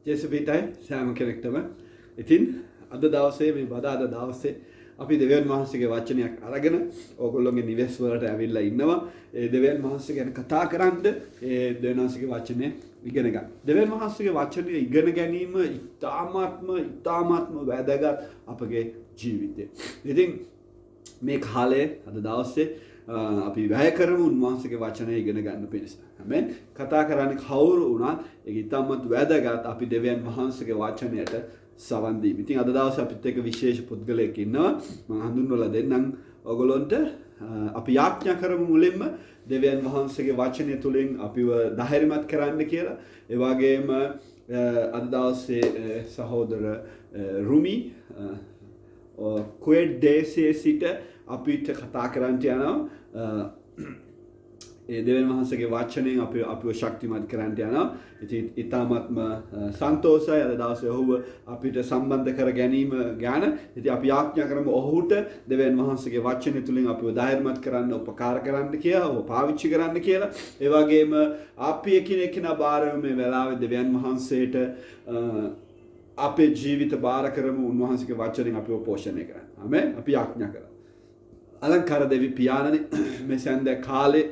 ජේසුපීටයි සෑම කෙනෙක්ටම ඉතින් අද දවසේ මේ බදාද දවසේ අපි දෙවියන් වහන්සේගේ වචනයක් අරගෙන ඕගොල්ලෝගේ නිවෙස් වලට ඇවිල්ලා ඉන්නවා. ඒ දෙවියන් වහන්සේ ගැන කතා කරන්න ඒ දෙවියන් වහන්සේගේ වචනේ ඉගෙන ගන්න. දෙවියන් වහන්සේගේ වචනේ ඉගෙන ගැනීම ඉතාමත්ම වැදගත් අපගේ ජීවිතේ. ඉතින් මේ කාලේ අද දවසේ අපි වැය කරමු උන්වහන්සේගේ වචනය ඉගෙන ගන්න පිණිස. ආමෙන්. කතා කරන්නේ කවුරු වුණත් ඒක ඉතාමත් වැදගත් අපි දෙවියන් වහන්සේගේ වචනයට සවන් දීම. ඉතින් අද දවසේ අපිත් එක්ක විශේෂ පුද්ගලයෙක් ඉන්නවා. මම හඳුන්වලා දෙන්නම් ඔයගොල්ලොන්ට. අපි යාඥා කරමු මුලින්ම දෙවියන් වහන්සේගේ වචනය තුලින් අපිව ධෛර්යමත් කරන්න කියලා. ඒ වගේම අද දවසේ සහෝදර රුමි කුවේට් දේශයේ සිට අපිට කතා කරන්න යනවා. ඒ දෙවියන් වහන්සේගේ වචනයෙන් අපිව ශක්තිමත් කරන්න යනවා. ඉතින් ඊ타ත්ම සන්තෝෂයි අද දවසේ ඔහුව අපිට සම්බන්ධ කර ගැනීම ගැන. ඉතින් අපි ආඥා කරමු ඔහුට දෙවියන් වහන්සේගේ වචනය තුලින් අපිව ධෛර්යමත් කරන්න උපකාර කරන්න කියලා, ඔහු පාවිච්චි කරන්න කියලා. ඒ වගේම අපි එකිනෙකා බාරව මේ වෙලාවේ දෙවියන් වහන්සේට අපේ ජීවිත බාර කරමු උන්වහන්සේගේ වචනෙන් අපිව පෝෂණය කරන්න. ආමෙන්. අපි ආඥා කරමු. අලංකාර දෙවි පියාණනි මේ සඳ කාලේ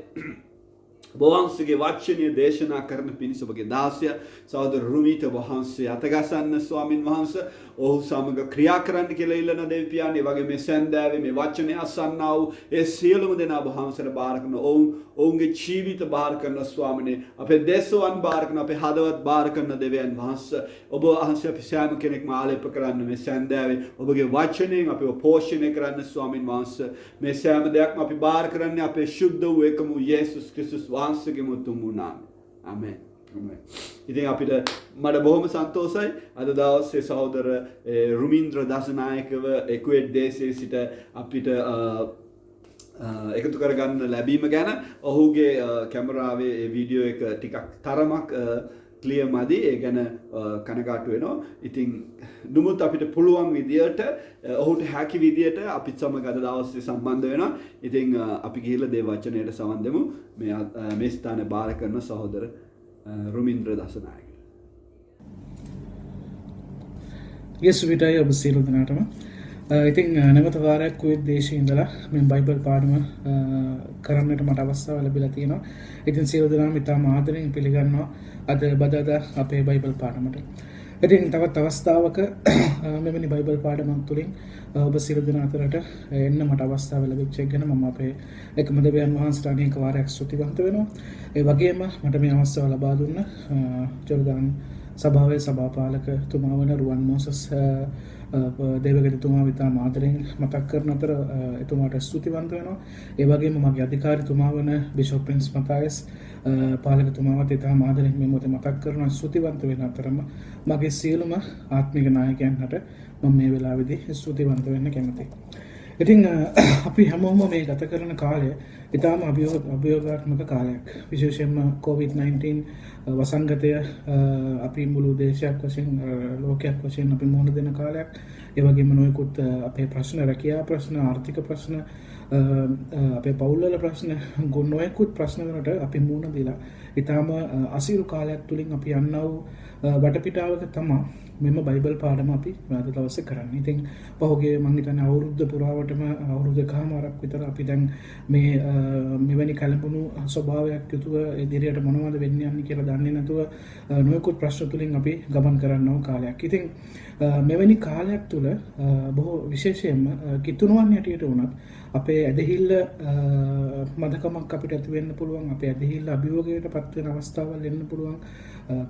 වහන්සේගේ වචනය දේශනා කරන පිණිස ඔබගේ දාසය සහෝදර රුමීට වහන්සේ අතගසන්න ස්වාමින් වහන්සේ ඔහු සමග ක්‍රියා කරන්න කියලා ඉල්ලන දෙවි පියාණනි. වගේ මේ සඳාවේ මේ වචනය අසන්නා වූ ඒ සියලුම දෙනා වහන්සේට බාර කරන ඔවුන්ගේ ජීවිත බාර කරන ස්වාමිනේ අපේ දේශවන් බාර කරන අපේ හදවත් බාර කරන දෙවියන් වහන්සේ ඔබ වහන්සේ අපි සෑම කෙනෙක්ම ආලේප කරන්න මේ සඳාවේ ඔබගේ වචනයෙන් අපිව පෝෂණය කරන්න ස්වාමින් වහන්සේ මේ සෑම දෙයක්ම අපි බාර කරන්නේ අපේ ශුද්ධ වූ එකම යේසුස් ක්‍රිස්තුස් වහන්සේගේ මුතුන් නාමයෙන්. ආමෙන්. ආමෙන්. ඉතින් අපිට මට බොහොම සන්තෝෂයි අද දවසේ සහෝදර රුමීන්ද්‍ර දසනායකව කුවේට් දේශයේ සිට අපිට එකතු කරගන්න ලැබීම ගැන. ඔහුගේ කැමරාවේ වීඩියෝ එක ටිකක් තරමක් ක්ලියර් මදි. ඒ ගැන කනගාටු වෙනවා. ඉතින් නමුත් අපිට පුළුවන් විදියට ඔහුට හැකි විදියට අපිත් සමග අද දවසේ සම්බන්ධ වෙනවා. ඉතින් අපි ගිහිල්ලා දේ වචනයට සවන් දෙමු. මේ ස්ථානේ බාර කරන සහෝදර රුමීන්ද්‍ර දසනායක. යේසු විටයි ඔබ සියලු දෙනාටම. ඉතින් නැවත වාරයක් කුවේට් දේශයේ ඉඳලා මේ බයිබල් පාඩම කරන්නට මට අවස්ථාව ලැබිලා තියෙනවා. ඉතින් සියලු දෙනාම ඉතාම ආදරෙන් පිළිගන්නවා අද බදාදා අපේ බයිබල් පාඩමට. ඉතින් තවත් අවස්ථාවක මෙවැනි බයිබල් පාඩමක් තුළින් ඔබ සියලු දෙනා අතරට එන්න මට අවස්ථාව ලැබිච්ච එක ගැන මම අපේ එකම දෙවියන් වහන්සේට අනේක වාරයක් ස්තුතිවන්ත වෙනවා. ඒ වගේම මට මේ අවස්ථාව ලබා දුන්න ජෝර්දාන් සභාවේ සභාපාලකතුමා වන රුවන් මෝසස් දේවගතිතුමා විතාම ආදරෙන් මතක් කරන අතර එතුමාට ස්තුතිවන්ත වෙනවා. ඒ වගේම මගේ අධිකාරිතුමා වන බිෂොප් ප්‍රින්ස් මතයස් පාලකතුමාවත් ඉතාම ආදරෙන් මේ මොහොතේ මතක් කරන ස්තුතිවන්ත වෙන අතරම මගේ සියලුම ආත්මික නායකයන්ට මම මේ වෙලාවේදී ස්තුතිවන්ත වෙන්න කැමතියි. ඉතින් අපි හැමෝම මේ ගත කරන කාලය ඉතාම අභියෝගාත්මක කාලයක්. විශේෂයෙන්ම COVID-19 වසංගතය අපි මුළු දේශයක් වශයෙන් ලෝකයක් වශයෙන් අපි මුහුණ දෙන කාලයක්. ඒ වගේම නොයෙකුත් අපේ ප්‍රශ්න, රැකියා ප්‍රශ්න, ආර්ථික ප්‍රශ්න, අපේ පවුල්වල ප්‍රශ්න, නොයෙකුත් ප්‍රශ්න වලට අපි මුහුණ දීලා ඉතාම අසීරු කාලයක් තුලින් අපි යන්නා වූ වටපිටාවක තමයි මෙම බයිබල් පාඩම අපි අද දවසේ කරන්නේ. ඉතින් පහුගිය මම හිතන්නේ අවුරුද්ද පුරාවටම අවුරුදු කමාරක් විතර අපි දැන් මේ මෙවැනි කලබුණු ස්වභාවයක් යුතුව ඉදිරියට මොනවද වෙන්න යන්නේ කියලා දන්නේ නැතුව නොයෙකුත් ප්‍රශ්න තුලින් අපි ගමන් කරනව කාලයක්. ඉතින් මෙවැනි කාලයක් තුල බොහෝ විශේෂයෙන්ම කිතුණුවන් හැටියට වුණත් අපේ ඇදහිල්ල මදකමක් අපිට ඇති වෙන්න පුළුවන්. අපේ ඇදහිල්ල අභියෝගයට පත් වෙන අවස්ථාවල් එන්න පුළුවන්.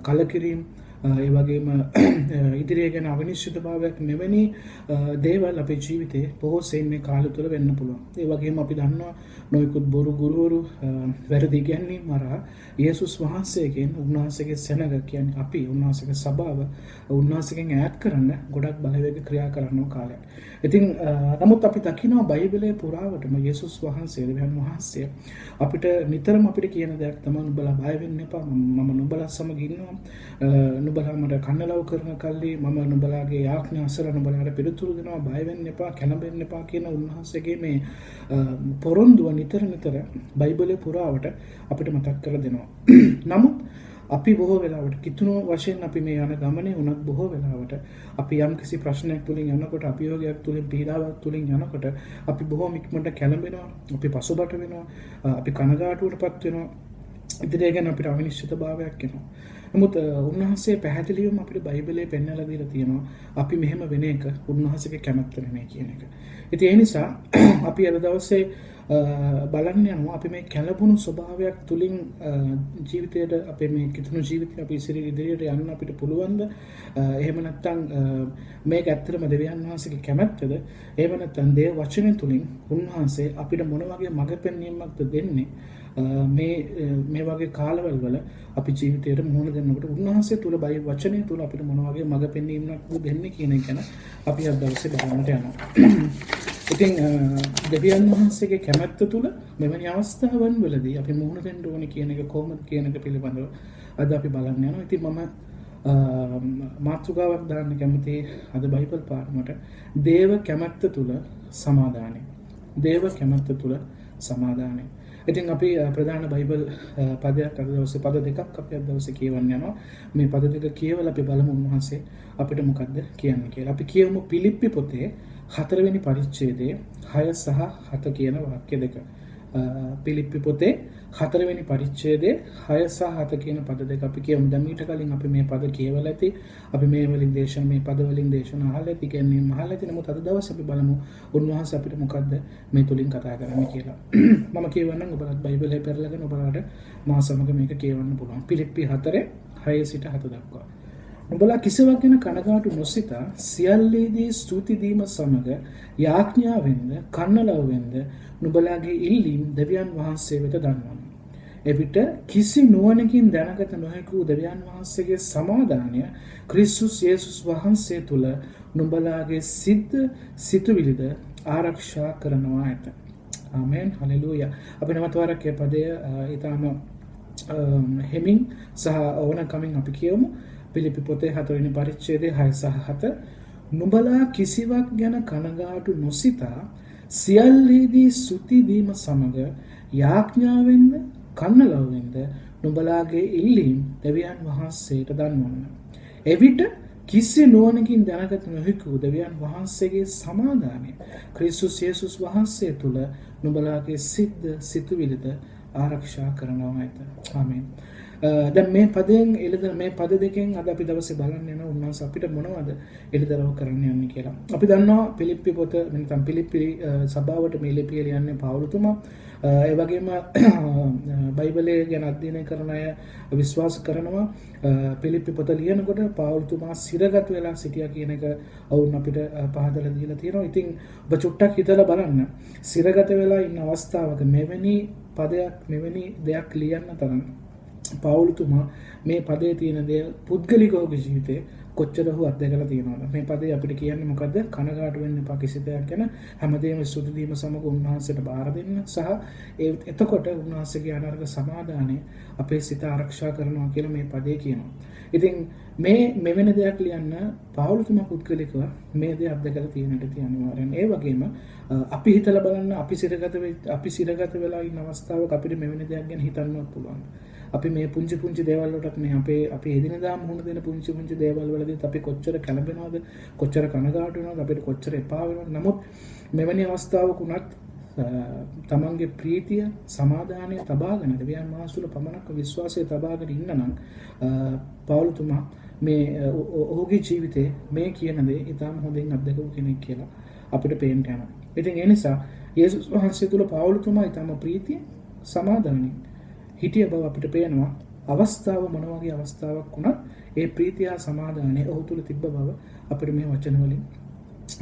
කලකිරීම, ඒ වගේම ඉදිරිය ගැන අවිනිශ්චිතභාවයක්, මෙවැනි දේවල් අපේ ජීවිතේ බොහෝ සෙයින් මේ කාලය තුළ වෙන්න පුළුවන්. ඒ වගේම අපි දන්නවා නොයෙකුත් බොරු ගුරුවරු වැරදි ඉගැන්වීම් මරා යේසුස් වහන්සේගෙන් උන්වහන්සේගේ සෙනග කියන්නේ අපි උන්වහන්සේගේ සභාව උන්වහන්සේගෙන් ඈත් කරන්න ගොඩක් බලවේග ක්‍රියා කරන කාලයක්. ඉතින් නමුත් අපි දකිනවා බයිබලයේ පුරාවටම යේසුස් වහන්සේ දෙවියන් වහන්සේ අපිට නිතරම අපිට කියන දෙයක් තමයි නුඹලා බය වෙන්න එපා. මම නුඹලා සමග ඉන්නවා. නුඹලා මට කන්නලව් කරන කල්ලි මම නුඹලාගේ යාඥා අසලා නුඹලාට පිළිතුරු දෙනවා. බය වෙන්න එපා, කැළඹෙන්න එපා කියන උන්වහන්සේගේ මේ පොරොන්දුව නිතර බයිබලයේ පුරාවට අපිට මතක් කරලා දෙනවා. නමුත් අපි බොහෝ වෙලාවට කිතුණු වශයෙන් අපි මේ යන ගමනේ උනත් බොහෝ වෙලාවට අපි යම් කිසි ප්‍රශ්නයක් තුලින් යනකොට අභියෝගයක් තුලින් පීඩාවක් තුලින් යනකොට අපි බොහොම ඉක්මනට කැළඹෙනවා, අපි පසුබට වෙනවා, අපි කනගාටුවටපත් වෙනවා. ඉදිරිය ගැන අපිට අවිනිශ්චිතභාවයක් එනවා. නමුත් උන්වහන්සේ පැහැදිලිවම අපිට බයිබලයේ පෙන්වලා දීලා තියෙනවා අපි මෙහෙම වෙන එක උන්වහන්සේගේ කැමැත්ත නෙමෙයි කියන එක. ඉතින් ඒ නිසා අපි අද දවසේ බලන්න යනවා අපි මේ කැළඹුණු ස්වභාවයක් තුලින් ජීවිතයට අපේ මේ කිතුණු ජීවිතය අපි ඉදිරියට යන්න අපිට පුළුවන්ද? එහෙම නැත්නම් මේක ඇත්තටම දෙවියන් වහන්සේගේ කැමැත්තද? එහෙම නැත්නම් දේව වචනය තුලින් උන්වහන්සේ අපිට මොන වගේ මඟ පෙන්වීමක්ද දෙන්නේ? මේ වගේ කාලවල වල අපි ජීවිතයට මුහුණ දෙන්නකොට උන්වහන්සේ තුල බයි වචනය තුල අපිට මොන වගේ මඟ පෙන්වීමක් දෙන්නේ කියන එක ගැන අපි අද දවසේ බලන්නට යනවා. ඉතින් දෙවියන් වහන්සේගේ කැමැත්ත තුල මෙවැනි අවස්ථාවන් වලදී අපි මුහුණ දෙන්න ඕනේ කියන එක කොහොමද කියන එක පිළිබඳව අද අපි බලන්න යනවා. ඉතින් මම මාතෘකාවක් දාන්න කැමතියි අද බයිබල් පාඩමට දේව කැමැත්ත තුල සමාදානය. දේව කැමැත්ත තුල සමාදානය. ඉතින් අපි ප්‍රධාන බයිබල් පදයක් අද දවසේ පද දෙකක් අපි අද දවසේ කියවන්න යනවා. මේ පද දෙක කියවලා අපි බලමු උන්වහන්සේ අපිට මොකද්ද කියන්නේ කියලා. අපි කියමු පිලිප්පි පොතේ 4 වෙනි පරිච්ඡේදයේ 6 සහ 7 කියන වාක්‍ය දෙක. පිලිප්පි පොතේ 4 වෙනි පරිච්ඡේදයේ 6 සහ 7 කියන පද දෙක අපි කියමු. දැන් ඊට කලින් අපි මේ පද කියවලා ඇති. අපි මේ පද වලින් දේශන අහලා ඇති කියන්නේ අහලා ඇති. නමුත් අද දවසේ අපි බලමු උන්වහන්සේ අපිට මොකද්ද මේ තුලින් කතා කරන්නේ කියලා. මම කියවන්නම් ඔබලත් බයිබලයේ පෙරලගෙන ඔබලාට මා සමග මේක කියවන්න පුළුවන්. පිලිප්පි 4 6 සිට 7 දක්වා. නුඹලා කිසිවක් ගැන කනගාටු නොසිතා සියල්ලේදී ස්තුති දීම සමග යාඥාවෙන්ද කන්නලවෙන්ද නුඹලාගේ ඉල්ලීම් දෙවියන් වහන්සේ වෙත දන්වන්න. එවිට කිසි නුවණකින් දැනගත නොහැකි වූ දෙවියන් වහන්සේගේ සමාදානය ක්‍රිස්තුස් යේසුස් වහන්සේ තුල නුඹලාගේ සිතුවිලිද ආරක්ෂා කරනවා ඇත. ආමෙන් හලෙලූයා. අපි නමත් වාරක් මේ පදය ඊටම හෙමින් සහ ඕනකමින් අපි කියමු. පිලිප්පි පොතේ 4 වෙනි පරිච්ඡේදයේ 6 සහ 7 නුඹලා කිසිවක් ගැන කනගාටු නොසිතා සියල්ලේදී ස්තුති දීම සමග යාඥාවෙන්ද කන්නලවෙන්ද නුඹලාගේ ඉල්ලීම් දෙවියන් වහන්සේට දන්වන්න. එවිට කිසි නුවණකින් දැනගත නොහැකි වූ දෙවියන් වහන්සේගේ සමාදානය ක්‍රිස්තුස් යේසුස් වහන්සේ තුල නුඹලාගේ සිතුවිලිද ආරක්ෂා කරනවා ඇත. ආමෙන්. දැන් මේ පදයෙන් මේ පද දෙකෙන් අද අපි දවසේ බලන්න යන උන්වහන්සේ අපිට මොනවද එළිදරව් කරන්න යන්නේ කියලා. අපි දන්නවා පිලිප්පි පොත නැත්නම් පිලිප්පි සභාවට මේ ලිපිය ලියන්නේ පවුලුතුමා. ඒ වගේම බයිබලය ගැන අධ්‍යයනය කරන අය විශ්වාස කරනවා පිලිප්පි පොත ලියනකොට පවුලුතුමා සිරගත වෙලා සිටියා කියන එක වුන් අපිට පහදලා දීලා තියෙනවා. ඉතින් ඔබ චුට්ටක් හිතලා බලන්න සිරගත වෙලා ඉන්න අවස්ථාවක මෙවැනි දෙයක් ලියන්න තරම් පවුලුතුමා මේ පදේ තියෙන දේ පුද්ගලිකව ජීවිතේ කොච්චර හෝ අත්දැකලා තියෙනවද? මේ පදේ අපිට කියන්නේ මොකද්ද? කනගාටු වෙන්න එපා කිසි දෙයක් ගැන. හැමදේම ස්තුති දීම සමග උන්වහන්සේට බාර දෙන්න සහ එතකොට උන්වහන්සේගේ අනර්ග සමාදානය අපේ සිත ආරක්ෂා කරනවා කියලා මේ පදේ කියනවා. ඉතින් මෙවැනි දෙයක් ලියන්න පවුලුතුමා පුද්ගලිකව මේ දේ අත්දැකලා තියෙනට අනිවාර්යෙන්. ඒ වගේම අපි හිතලා බලන්න අපි සිරගත වෙලා ඉන්න අවස්ථාවක අපිට මෙවැනි දෙයක් ගැන හිතන්නවත් පුළුවන්. අපි මේ පුංචි දේවල් වලට මේ අපේ එදිනදා මුහුණ දෙන පුංචි දේවල් වලදීත් අපි කොච්චර කැළඹෙනවද, කොච්චර කනගාටු වෙනවද, අපිට කොච්චර එපා වෙනවද. නමුත් මෙවැනි අවස්ථාවක උනත් තමන්ගේ ප්‍රීතිය සමාදානය තබාගෙන දෙවියන් වහන්සේ පමණක් විශ්වාසය තබාගෙන ඉන්න නම් පවුලුතුමා මේ ඔහුගේ ජීවිතේ මේ කියන දේ ඉතාම හොඳින් අත්දකපු කෙනෙක් කියලා අපිට පේන්න යනවා. ඉතින් ඒ නිසා යේසුස් වහන්සේ තුල පවුලුතුමා ඉතාම ප්‍රීතිය සමාදානය හිටිය බව අපිට පේනවා. අවස්ථාව මොන වගේ අවස්ථාවක් වුණත් ඒ ප්‍රීතිය සමාදානය ඔහු තුල තිබ්බ බව අපිට මේ වචන වලින්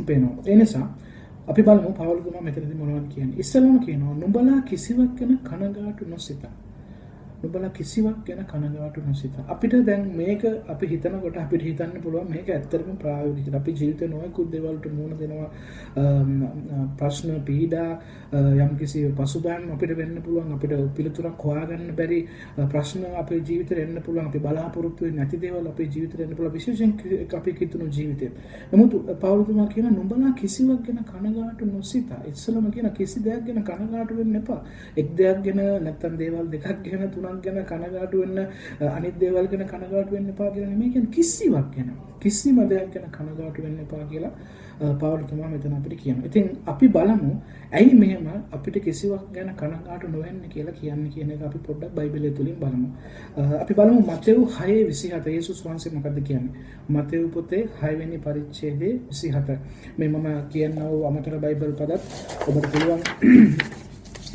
පේනවා. ඒ නිසා අපි බලමු පවුලුතුමා මෙතනදී මොනවද කියන්නේ. ඉස්සෙල්ලාම කියනවා නුඹලා කිසිවක් ගැන කනගාටු නොසිතා. නුඹලා කිසිවක් ගැන කනගාටු නොසිතා. අපිට දැන් මේක අපි හිතනකොට අපිට හිතන්න පුළුවන් මේක ඇත්තටම ප්‍රායෝගිකද. අපි ජීවිතේ නොයෙකුත් දේවල් වලට මුහුණ දෙනවා. ප්‍රශ්න පීඩා යම්කිසි පසුබෑම් අපිට වෙන්න පුළුවන්. අපිට පිළිතුරක් හොයාගන්න බැරි ප්‍රශ්න අපේ ජීවිතේට එන්න පුළුවන්. අපි බලාපොරොත්තු වෙන්නේ නැති දේවල් අපේ ජීවිතේට එන්න පුළුවන්. විශේෂයෙන් අපි කිතුණු ජීවිතේ. නමුත් පවුලුතුමා කියන නුඹලා කිසිවක් ගැන කනගාටු නොසිතා. ඉස්සෙල්ලාම කියන කිසි දෙයක් ගැන කනගාටු වෙන්න එපා. එක් දෙයක් ගැන නැත්තම් දේවල් දෙකක් ගැන තුනක් බැඳීමක් ගැන කනගාටු වෙන්න, අනිත් දේවල් ගැන කනගාටු වෙන්න එපා කියලා නෙමෙයි කියන්නේ. කිසිවක් ගැන කිසිම දෙයක් ගැන කනගාටු වෙන්න එපා කියලා පවුල්තුමා මෙතන අපිට කියනවා. ඉතින් අපි බලමු ඇයි මෙහෙම අපිට කිසිවක් ගැන කනගාටු නොවෙන්න කියලා කියන්නේ කියන එක අපි පොඩ්ඩක් බයිබලය තුලින් බලමු. අපි බලමු මතෙව් 6:27 යේසුස් වහන්සේ මොකද්ද කියන්නේ? මතෙව් පොතේ 6 වෙනි පරිච්ඡේදයේ 27. මේ මම කියනවා අමතර බයිබල් පදත් ඔබට පුළුවන්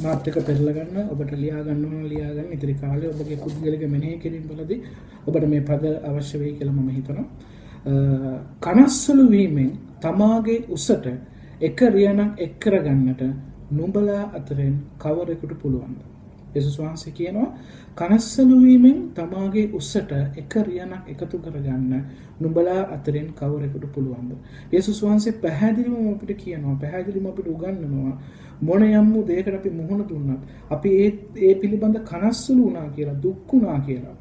මාත් එක පෙරලා ගන්න, ඔබට ලියා ගන්න ඕන ලියා ගන්න. ඉතිරි කාලේ ඔබගේ පුද්ගලික මෙනෙහි කිරීම වලදී ඔබට මේ පද අවශ්‍ය වෙයි කියලා මම හිතනවා. කනස්සලු වීමෙන් තමාගේ උසට එක රියනක් එක් කරගන්නට නුඹලා අතරින් කවරෙකුට පුළුවන්ද? යේසුස් වහන්සේ කියනවා කනස්සලු වීමෙන් තමාගේ උසට එක රියනක් එකතු කරගන්න නුඹලා අතරින් කවරෙකුට පුළුවන්ද? යේසුස් වහන්සේ පැහැදිලිවම අපිට කියනවා, පැහැදිලිවම අපිට උගන්වනවා මොන යම් දෙයකට අපි මුහුණ දුන්නත් අපි ඒ පිළිබඳ කනස්සලු වුණා කියලා, දුක් වුණා කියලා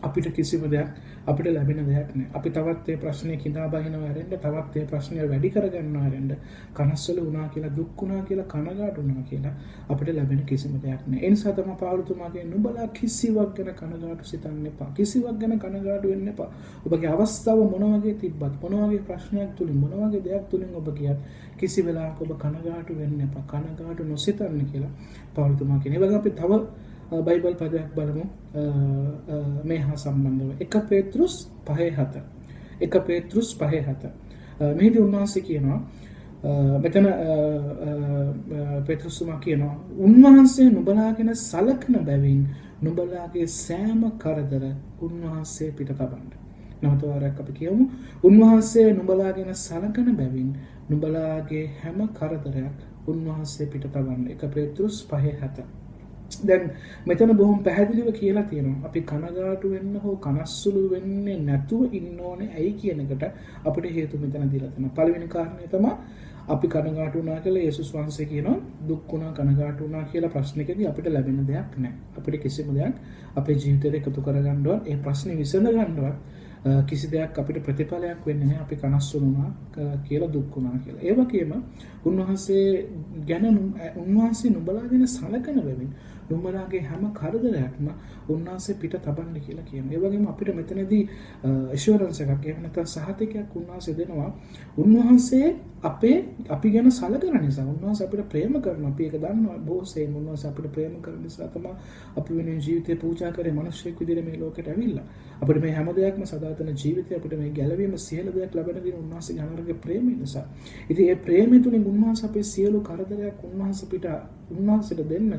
අපිට කිසිම දෙයක් අපිට ලැබෙන දෙයක් නෑ. අපි තවත් ඒ ප්‍රශ්නේ කිඳා බහිනවා ඇරෙන්න, තවත් ඒ ප්‍රශ්නේ වැඩි කරගන්නවා ඇරෙන්න, කනස්සලු වුණා කියලා, දුක් වුණා කියලා, කනගාටු වුණා කියලා අපිට ලැබෙන කිසිම දෙයක් නෑ. ඒ නිසා තමයි පෞලතුමාගේ නුඹලා කිසිවක් ගැන කනගාටු සිතන්න එපා. කිසිවක් ගැන කනගාටු වෙන්න එපා. ඔබගේ අවස්ථාව මොන වගේ තිබ්බත්, මොන වගේ ප්‍රශ්නයක් තුලින්, මොන වගේ දෙයක් තුලින් ඔබ ගියත් කිසි වෙලාවක ඔබ කනගාටු වෙන්න එපා. කනගාටු නොසිතන්න කියලා පෞලතුමා කියනවා. ඒ වගේ අපි තව බයිබල් පදයක් බලමු මේ හා සම්බන්ධව. 1 පේත්‍රුස් 5:7. 1 පේත්‍රුස් 5:7. මෙහිදී උන්වහන්සේ කියනවා මෙතන පේත්‍රුස්තුමා කියනවා උන්වහන්සේ නුඹලා ගැන සලකන බැවින් නුඹලාගේ සෑම කරදර උන්වහන්සේ පිට තබන්න. නැවත වරක් අපි කියමු උන්වහන්සේ නුඹලා ගැන සලකන බැවින් නුඹලාගේ හැම කරදරයක් උන්වහන්සේ පිට තබන්න. 1 පේත්‍රුස් 5:7. දැන් මෙතන බොහොම පැහැදිලිව කියලා තියෙනවා අපි කනගාටු වෙන්න හෝ කනස්සුළු වෙන්නේ නැතුව ඉන්න ඕනේ ඇයි කියන එකට අපිට හේතු මෙතන දීලා තියෙනවා. පළවෙනි කාරණය තමයි අපි කනගාටු වුණා කියලා යේසුස් වහන්සේ කියනවා දුක් වුණා කනගාටු වුණා කියලා ප්‍රශ්නකදී අපිට ලැබෙන දෙයක් නැහැ. අපිට කිසිම දෙයක් අපේ ජීවිතේට එකතු කරගන්නවත් ඒ ප්‍රශ්නේ විසඳ ගන්නවත් කිසි දෙයක් අපිට ප්‍රතිඵලයක් වෙන්නේ නැහැ අපි කනස්සුළු වුණා කියලා දුක් වුණා කියලා. ඒ වගේම උන්වහන්සේ නුඹලා ගැන සලකන බැවින් නුඹලාගේ හැම කරදරයක්ම උන්වහන්සේ පිට තබන්න කියලා කියනවා. ඒ වගේම අපිට මෙතනදී ඇෂුරන්ස් එකක් එහෙම නැත්නම් සහතිකයක් උන්වහන්සේ දෙනවා. උන්වහන්සේ අපි ගැන සලකන නිසා උන්වහන්සේ අපිට ප්‍රේම කරනවා. අපි ඒක දන්නවා. බොහෝසෙයින් උන්වහන්සේ අපිට ප්‍රේම කරන නිසා තමයි අපි වෙන ජීවිතේ පූජා කරේ මිනිස්සෙක් විදිහට මේ ලෝකෙට ඇවිල්ලා. අපිට මේ හැම දෙයක්ම සදාතන ජීවිතය අපිට මේ ගැලවීම සියලු දෙයක් ලැබෙන දින උන්වහන්සේ ඥානරගේ ප්‍රේමය නිසා. ඉතින් ඒ ප්‍රේමය තුලින් උන්වහන්සේ අපේ සියලු කරදරයක් උන්වහන්සේට දෙන්න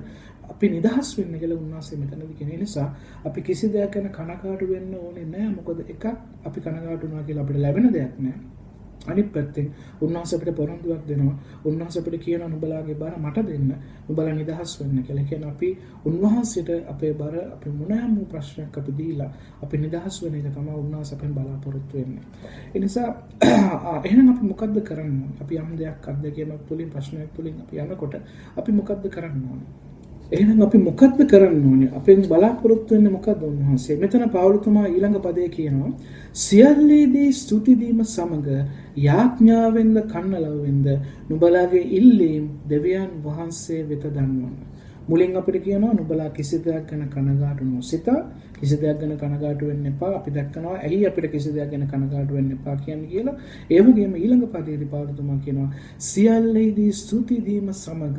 අපි නිදහස් වෙන්න කියලා උන්වහන්සේ මෙතනදී කියන නිසා අපි කිසි දෙයක් ගැන කනගාටු වෙන්න ඕනේ නැහැ. මොකද එකක් අපි කනගාටු වෙනවා කියලා අපිට ලැබෙන දෙයක් නැහැ. අනිත් පැත්තෙන් උන්වහන්සේ අපිට පොරොන්දුවක් දෙනවා. උන්වහන්සේ අපිට කියනවා නුඹලාගේ බර මට දෙන්න. නුඹලා නිදහස් වෙන්න කියලා. කියන්නේ අපි උන්වහන්සේට අපේ බර අපි මොනෑම ප්‍රශ්නයක් අපි දීලා අපි නිදහස් වෙන එක තමයි උන්වහන්සේ අපෙන් බලාපොරොත්තු වෙන්නේ. ඒ නිසා එහෙනම් අපි මොකද්ද කරන්න ඕනේ? අපි යම් දෙයක් අත්දැකීමක් තුලින් ප්‍රශ්නයක් තුලින් අපි යනකොට අපි මොකද්ද කරන්න ඕනේ? එහෙනම් අපි මොකද්ද කරන්න ඕනේ? අපෙන් බලාපොරොත්තු වෙන්නේ මොකද්ද උන්වහන්සේ? මෙතන පෞලතුමා ඊළඟ පදේ කියනවා සියල්ලේදී ස්තුති දීම සමග යාඥාවෙන්ද කන්නලවෙන්ද නුඹලාගේ ඉල්ලීම් දෙවියන් වහන්සේ වෙත දන්වන්න. මුලින් අපිට කියනවා නුඹලා කිසි දෙයක් ගැන කනගාටු නොසිතා කිසි දෙයක් ගැන කනගාටු වෙන්න එපා. අපි දැක්කනවා ඇයි අපිට කිසි දෙයක් ගැන කනගාටු වෙන්න එපා කියන්නේ කියලා. ඒ වගේම ඊළඟ පදයේදී පෞලතුමා කියනවා සියල්ලේදී ස්තුති දීම සමග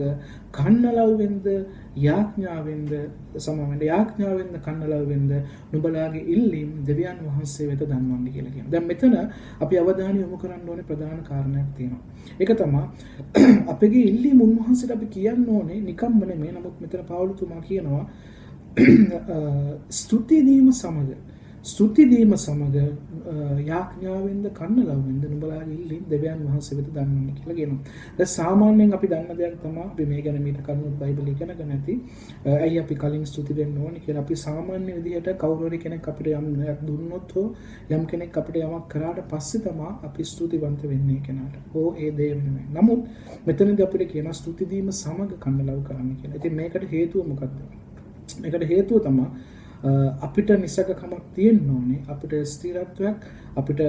කන්නලවෙන්ද යාඥාවෙන්ද කන්නලවෙන්ද නුඹලාගේ ඉල්ලීම් දෙවියන් වහන්සේ වෙත දන්වන්න කියලා කියනවා. දැන් මෙතන අපි අවධානය යොමු කරන්න ඕනේ ප්‍රධාන කාරණයක් තියෙනවා. ඒක තමයි අපගේ ඉල්ලීම් උන්වහන්සේට අපි කියන්න ඕනේ නිකම්ම නෙමෙයි. නමුත් මෙතන පෞලතුමා කියනවා ස්තුති දීම සමග යාඥාවෙන්ද කන්නලවෙන්ද නුඹලාගේ ඉල්ලීම් දෙවියන් වහන්සේ වෙත දන්වන්න කියලා කියනවා. දැන් සාමාන්‍යයෙන් අපි දන්න දෙයක් තමයි අපි මේ ගැන මීට කලින් බයිබලෙ ඉගෙනගෙන නැති. ඇයි අපි කලින් ස්තුති දෙන්න ඕනේ කියලා අපි සාමාන්‍ය විදිහට කවුරු හරි කෙනෙක් අපිට යම් දෙයක් දුන්නොත් හෝ යම් කෙනෙක් අපිට යමක් කරාට පස්සේ තමයි අපි ස්තුතිවන්ත වෙන්නේ කෙනාට. ඕ ඒ දේ වෙන්නේ. නමුත් මෙතනදී අපිට කියන ස්තුති දීම සමග කන්නලව කරන්න කියලා. ඉතින් මේකට හේතුව මොකක්ද? මේකට හේතුව තමයි අපිට නිසකකමක් තියෙන්න ඕනේ. අපිට ස්ථිරත්වයක් අපිට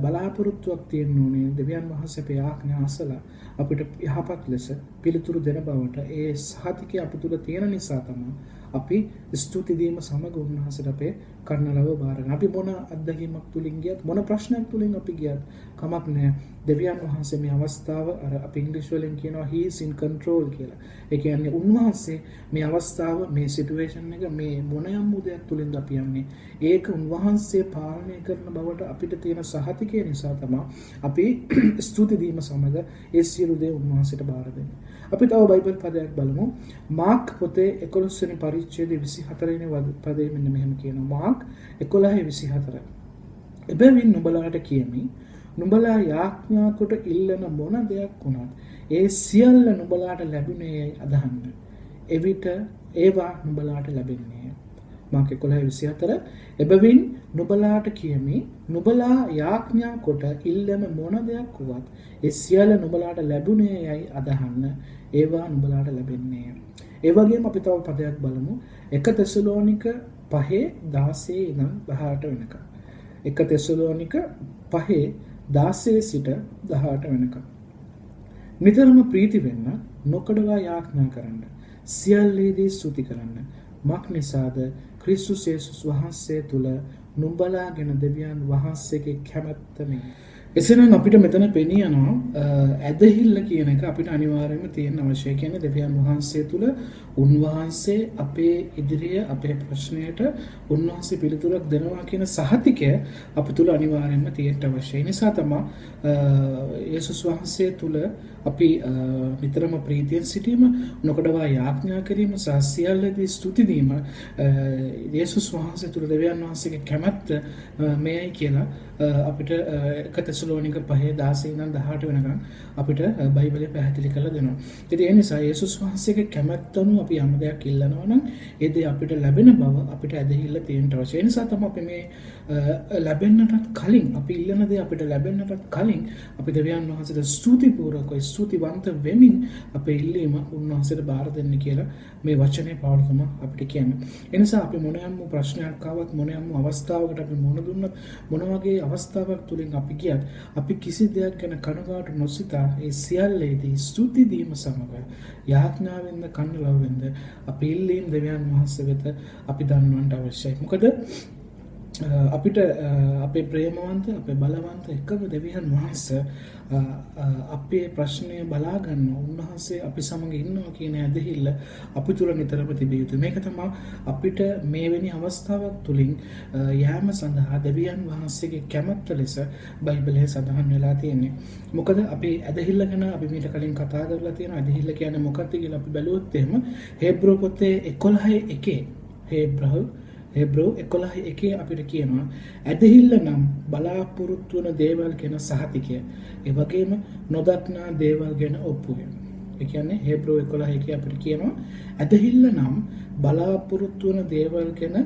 බලාපොරොත්තුවක් තියෙන්න ඕනේ. දෙවියන් වහන්සේ අපේ ආඥා අසලා අපිට යහපත් ලෙස පිළිතුරු දෙන බවට ඒ සහතිකය අප තුළ තියෙන නිසා තමයි අපි ස්තුති දීම සමග උන්වහන්සේට අපේ කර්ණලව බාර ගන්න. අපි මොන අත්දැකීමක් තුලින් ගියත් මොන ප්‍රශ්නයක් තුලින් අපි ගියත් කමක් නැහැ. දෙවියන් වහන්සේ මේ අවස්ථාව අර අපි ඉංග්‍රීසි වලින් කියනවා he is in control කියලා. ඒ කියන්නේ උන්වහන්සේ මේ අවස්ථාව මේ සිටුේෂන් එක මේ මොන යම් දෙයක් තුලින්ද අපි යන්නේ. ඒක උන්වහන්සේ පාලනය කරන බවට අපිට තියෙන සහතිකය නිසා තමයි අපි ස්තුති දීම සමග ඒ සියලු දේ උන්වහන්සේට බාර දෙන්නේ. අපි තව බයිබල් පදයක් බලමු. මාර්ක් පොතේ 11 වෙනි පරිච්ඡේදයේ 24 වෙනි පදයේ මෙන්න මෙහෙම කියනවා. මාර්ක් 11:24. එබැවින් නුඹලාට කියමි නුඹලා යාඥා කොට ඉල්ලන මොන දෙයක් වුණත් ඒ සියල්ල නුඹලාට ලැබුණේ අදහන්න. එවිට ඒවා නුඹලාට ලැබෙන්නේ. මාර්ක් 11:24. එබැවින් නුඹලාට කියමි නුඹලා යාඥා කොට ඉල්ලන මොන දෙයක් වුවත් ඒ සියල්ල නුඹලාට ලැබුණේ යයි අදහන්න. ඒවා නුඹලාට ලැබෙන්නේ. ඒ වගේම අපි තව පදයක් බලමු. 1 තෙසලෝනික 5:16 ඉඳන් 18 වෙනකම්. 1 තෙසලෝනික 5:16 සිට 18 වෙනකම්. නිතරම ප්‍රීති වෙන්න නොකඩවා යාඥා කරන්න. සියල්ලේදී ස්තුති කරන්න. මක් නිසාද ක්‍රිස්තුස් යේසුස් වහන්සේ තුල නුඹලා ගැන දෙවියන් වහන්සේගේ කැමැත්ත මේ. එසේනම් අපිට මෙතන පෙනී යනවා ඇදහිල්ල කියන එක අපිට අනිවාර්යයෙන්ම තියෙන අවශ්‍යයි. කියන්නේ දෙවියන් වහන්සේ තුල උන්වහන්සේ අපේ ඉදිරිය අපේ ප්‍රශ්නයට උන්වහන්සේ පිළිතුරක් දෙනවා කියන සහතිකය අප තුල අනිවාර්යයෙන්ම තියෙන්න අවශ්‍යයි. ඒ නිසා තමයි යේසුස් වහන්සේ තුල අපි නිතරම ප්‍රීතියෙන් සිටීම, නොකඩවා යාඥා කිරීම, සහ සියල්ලදී ස්තුති දීම යේසුස් වහන්සේ තුල දෙවියන් වහන්සේගේ කැමැත්ත මේයි කියලා අපිට 1 තෙසලෝනික 5:16 ඉඳන් 18 වෙනකම් අපිට බයිබලයේ පැහැදිලි කරලා දෙනවා. ඉතින් ඒ නිසා යේසුස් වහන්සේගේ කැමැත්ත අනුව අපි යම් දෙයක් ඉල්ලනවා නම් ඒ දේ අපිට ලැබෙන බව අපිට ඇදහිල්ල තියෙන්න අවශ්‍යයි. ඒ නිසා තමයි අපි මේ ලැබෙන්නටත් කලින් අපි ඉල්ලන දේ අපිට ලැබෙන්නටත් කලින් අපි දෙවියන් වහන්සේට ස්තුතිපූර්වකව ස්තුතිවන්ත වෙමින් අපේ ඉල්ලීම උන්වහන්සේට බාර දෙන්න කියලා මේ වචනේ පාවුල අපිට කියන්නේ. ඒ නිසා අපි මොන යම් ප්‍රශ්නයක් ආවත් මොන යම් අවස්ථාවකට අපි මොන දුන්නත් මොන වගේ අවස්ථාවක් තුලින් අපි ගියත් අපි කිසි දෙයක් ගැන කනගාටු නොසිතා ඒ සියල්ලේදී ස්තුති දීම සමග යාඥාවෙන්ද කන්නලවෙන්ද අපි ඉල්ලීම් දෙවියන් වහන්සේ වෙත අපි දන්වන්නට අවශ්‍යයි. මොකද අපිට අපේ ප්‍රේමවන්ත අපේ බලවන්ත එකම දෙවියන් වහන්සේ අපේ ප්‍රශ්නය බලා ගන්න උන්වහන්සේ අපි සමග ඉන්නවා කියන ඇදහිල්ල අපි තුල නිතරම තිබිය යුතුයි. මේක තමයි අපිට මේ වෙනි අවස්ථාවක් තුලින් යෑම සඳහා දෙවියන් වහන්සේගේ කැමැත්ත ලෙස බයිබලයේ සඳහන් වෙලා තියෙන්නේ. මොකද අපි ඇදහිල්ල ගැන අපි මීට කලින් කතා කරලා තියෙනවා. ඇදහිල්ල කියන්නේ මොකක්ද කියලා අපි බැලුවොත් එහෙම හේබ්‍රෝ පොතේ 11:1 හේබ්‍රෝ 11:1 අපිට කියනවා ඇදහිල්ල නම් බලාපොරොත්තු වන දේවල් ගැන සහතිකය. ඒ වගේම නොදක්නා දේවල් ගැන ඔප්පුය. ඒ කියන්නේ හේබ්‍රෝ 11:1 අපිට කියනවා ඇදහිල්ල නම් බලාපොරොත්තු වන දේවල් ගැන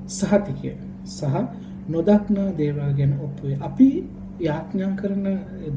සහතිකය සහ නොදක්නා දේවල් ගැන ඔප්පුය. අපි යාඥා කරන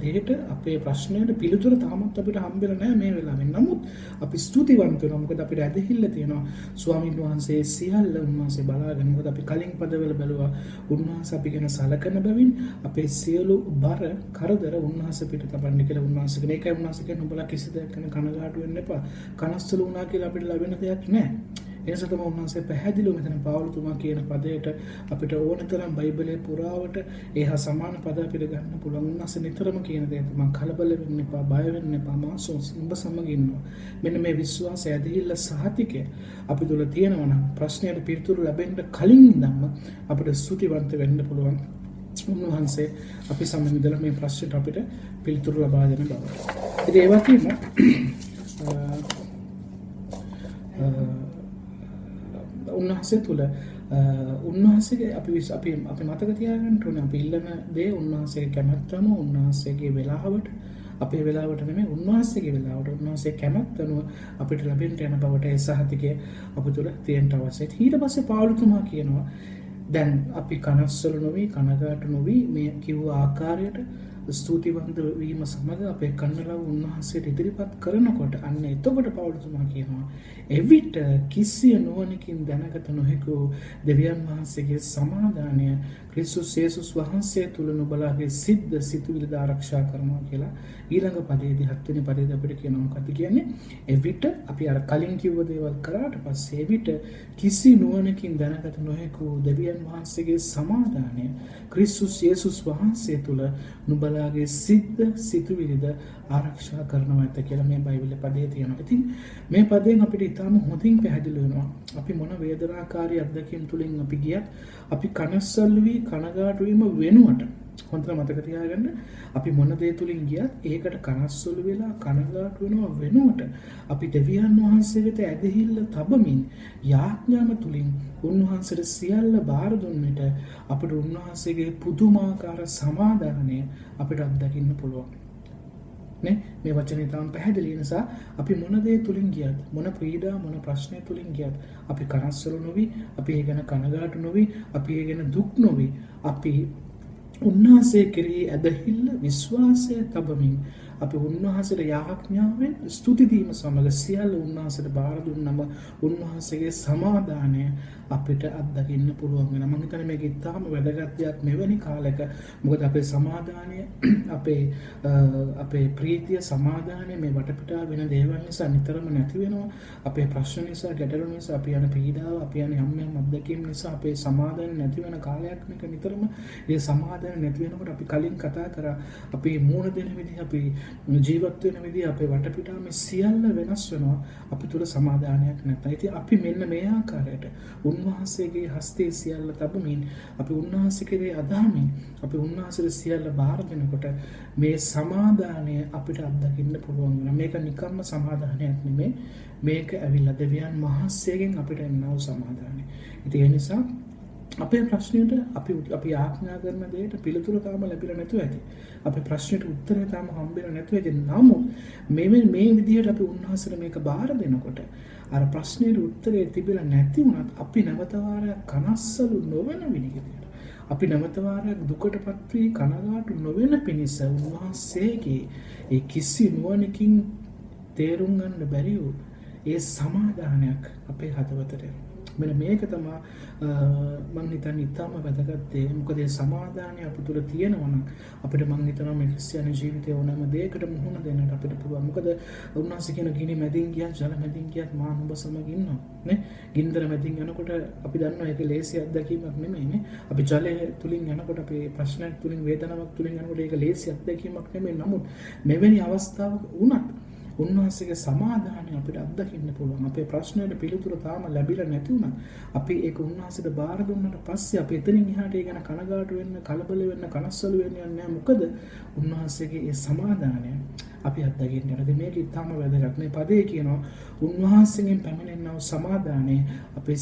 දෙයට අපේ ප්‍රශ්නයට පිළිතුර තාමත් අපිට හම්බෙලා නැහැ මේ වෙලාවේ. නමුත් අපි ස්තුතිවන්ත වෙනවා. මොකද අපිට ඇදහිල්ල තියෙනවා ස්වාමීන් වහන්සේ සියල්ල උන්වහන්සේ බලාගෙන. මොකද අපි කලින් පදවල බැලුවා උන්වහන්සේ අපි ගැන සලකන බැවින් අපේ සියලු බර කරදර උන්වහන්සේ පිට තබන්න කියලා උන්වහන්සේ කියන එකයි උන්වහන්සේ කියන උඹලා කිසි දෙයක් ගැන කනගාටු වෙන්න එපා. කනස්සලු වුණා කියලා අපිට ලැබෙන දෙයක් නැහැ. එනිසා තමයි උන්වහන්සේ පැහැදිලිව මෙතන පාවුලතුමා කියන පදයට අපිට ඕනතරම් බයිබලයේ පුරාවට ඒ හා සමාන පද අපිට ගන්න පුළුවන්. උන්වහන්සේ නිතරම කියන දේ තමයි කලබල වෙන්න එපා, බය වෙන්න එපා, මාසොස් උඹ සමග ඉන්නවා. මෙන්න මේ විශ්වාසය ඇදහිල්ල සහතිකය අපි තුල තියෙනවා නම් ප්‍රශ්නයට පිළිතුරු ලැබෙන්න කලින් ඉඳන්ම අපිට ස්තුතිවන්ත වෙන්න පුළුවන්. උන්වහන්සේ අපි සමග ඉඳලා මේ ප්‍රශ්නයට අපිට පිළිතුරු ලබා දෙන බව. ඉතින් ඒ වගේම උන්වහන්සේ තුල උන්වහන්සේගේ අපි මතක තියාගන්න ඕනේ අපි ඉල්ලන දේ උන්වහන්සේගේ කැමැත්තම උන්වහන්සේගේ වෙලාවට අපේ වෙලාවට නෙමෙයි උන්වහන්සේගේ වෙලාවට උන්වහන්සේ කැමැත්ත අනුව අපිට ලැබෙන්න යන බවට ඒ සහතිකය අප තුල තියෙන්න අවශ්‍යයි. ඊට පස්සේ පාවුලතුමා කියනවා දැන් අපි කනස්සලු නොවි කනගාටු නොවි මේ කිව්ව ආකාරයට ස්තුතිවන්ත වීම සමග අපේ කන්නලව උන්වහන්සේට ඉදිරිපත් කරනකොට අන්න එතකොට පවුලතුමා කියනවා එවිට කිසිය නුවණකින් දැනගත නොහැකි දෙවියන් වහන්සේගේ සමාදානය ක්‍රිස්තුස් යේසුස් වහන්සේ තුල නුඹලාගේ සිද්ද සිතුවිලි ආරක්ෂා කරනවා කියලා ඊළඟ පදයේදී 7 වෙනි පදයේදී අපිට කියනවා මොකක්ද කියන්නේ එවිට අපි අර කලින් කිව්ව දේවල් කරාට පස්සේ එවිට කිසි නුවණකින් දැනගත නොහැකි දෙවියන් වහන්සේගේ සමාදානය ක්‍රිස්තුස් යේසුස් වහන්සේ තුල නුඹලාගේ සිද්ද සිතුවිලිද ආරක්ෂා කරනවා ඇත කියලා මේ බයිබලයේ පදයේ තියෙනවා. ඉතින් මේ පදයෙන් අපිට ඊටාම හොඳින් පැහැදිලි වෙනවා. අපි මොන වේදනාකාරී අත්දැකීම් තුලින් අපි ගියත් අපි කනස්සල්ලු වී කනගාටු වීම වෙනුවට හොඳට මතක තියාගන්න අපි මොන දේ තුලින් ගියත් ඒකට කනස්සල්ලු වෙලා කනගාටු වෙනවා වෙනුවට අපි දෙවියන් වහන්සේ වෙත ඇදහිල්ල තබමින් යාඥාම තුලින් උන්වහන්සේට සියල්ල බාර දුන්න විට අපිට උන්වහන්සේගේ පුදුමාකාර සමාදානය අපිට අත්දකින්න පුළුවන්. මේ වචනේ තාම පැහැදිලි නිසා අපි මොන දේ තුලින් ගියත් මොන පීඩා මොන ප්‍රශ්නය තුලින් ගියත් අපි කනස්සලු නොවි අපි ඒ ගැන කනගාටු නොවි අපි ඒ ගැන දුක් නොවි අපි උන්වහන්සේ කෙරෙහි ඇදහිල්ල විශ්වාසය තබමින් අපි උන්වහන්සේට යාඥාවෙන් ස්තුති දීම සමග සියල්ල උන්වහන්සේට බාර දුන්නම උන්වහන්සේගේ සමාදානය අපිට අත්දකින්න පුළුවන් වෙනවා. මම හිතන්නේ මේක ඉතාම වැදගත් දෙයක් මෙවැනි කාලයක. මොකද අපේ සමාදානය අපේ ප්‍රීතිය සමාදානය මේ වටපිටා වෙන දේවල් නිසා නිතරම නැති වෙනවා. අපේ ප්‍රශ්න නිසා ගැටලු නිසා අපි යන පීඩාව අපි යන යම් අත්දැකීම් නිසා අපේ සමාදානය නැති වෙන කාලයක් මේක නිතරම. ඒ සමාදානය නැති වෙනකොට අපි කලින් කතා කරා අපි මූණ දෙන විදිහ අපි ජීවත් වෙන විදිහ අපේ වටපිටාව මේ සියල්ල වෙනස් වෙනවා අපි තුල සමාදානයක් නැත්නම්. ඉතින් අපි මෙන්න මේ ආකාරයට උන්වහන්සේගේ හස්තේ සියල්ල තබමින් අපි උන්වහන්සේ කෙරේ අදහමින් අපි උන්වහන්සේට සියල්ල බාර දෙනකොට මේ සමාදානය අපිට අත්දකින්න පුළුවන් වෙනවා. මේක නිකම්ම සමාදානයක් නෙමෙයි. මේක ඇවිල්ලා දෙවියන් වහන්සේගෙන් අපිට එන්නව සමාදානය. ඉතින් ඒ නිසා අපේ ප්‍රශ්නෙට අපි ආඥා කරන දෙයට පිළිතුර තාම ලැබිලා නැතුව ඇති. අපේ ප්‍රශ්නෙට උත්තරය තාම හම්බෙලා නැතුව ඇති. නමුත් මේ විදිහට අපි උන්වහන්සේට මේක බාර දෙනකොට අර ප්‍රශ්නෙට උත්තරේ තිබිලා නැති වුණත් අපි නැවත වාරයක් කනස්සලු නොවන විදිහට අපි නැවත වාරයක් දුකටපත් වී කනගාටු නොවන පිණිස උන්වහන්සේගේ ඒ කිසි නුවණකින් තේරුම් ගන්න බැරි වූ ඒ සමාදානයක් අපේ හදවතට මෙන්න මේක තමයි මම හිතන්නේ ඉතාම වැදගත් දේ. මොකද ඒ සමාදානය අප තුළ තියෙනවා නම් අපිට මම හිතනවා මේ ක්‍රිස්තියානි ජීවිතයේ ඕනෑම දෙයකට මුහුණ දෙන්නට අපිට පුළුවන්. මොකද උන්වහන්සේ කියන ගිනි මැදින් ගියත් ජල මැදින් ගියත් මා නුඹ සමග ඉන්නවා නේ. ගින්දර මැදින් යනකොට අපි දන්නවා ඒක ලේසි අත්දැකීමක් නෙමෙයි නේ. අපි ජලය තුලින් යනකොට අපේ ප්‍රශ්නයක් තුලින් වේදනාවක් තුලින් යනකොට ඒක ලේසි අත්දැකීමක් නෙමෙයි. නමුත් මෙවැනි අවස්ථාවක වුණත් උන්වහන්සේගේ සමාදානය අපිට අත්දකින්න පුළුවන්. අපේ ප්‍රශ්නවලට පිළිතුර තාම ලැබිලා නැති වුණත් අපි ඒක උන්වහන්සේට බාර දුන්නාට පස්සේ අපි එතනින් එහාට ඒ ගැන කනගාටු වෙන්න, කලබල වෙන්න, කනස්සලු වෙන්න යන්නේ නැහැ. මොකද උන්වහන්සේගේ ඒ සමාදානය අපි අත්දකින්න යනවා. මේක ඉතාම වැදගත්. මේ පදේ කියනවා උන්වහන්සේගෙන් පැමිණෙනා සමාදානය අපේ